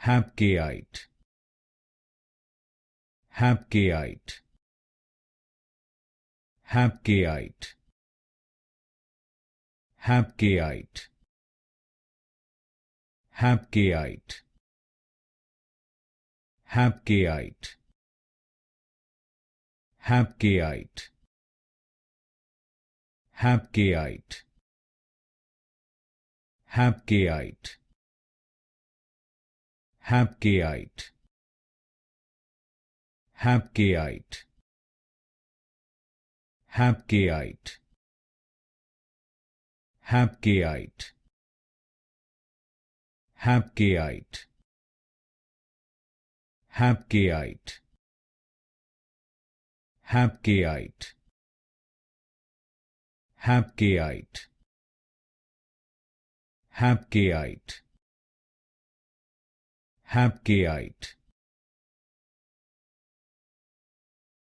Hapkeite, Hapkeite, Hapkeite, Hapkeite, Hapkeite, Hapkeite, Hapkeite, Hapkeite, Hapkeite, Hapkeite, Hapkeite, Hapkeite, Hapkeite, Hapkeite, Hapkeite, Hapkeite, Hapkeite, Hapkeite, Hapkeite,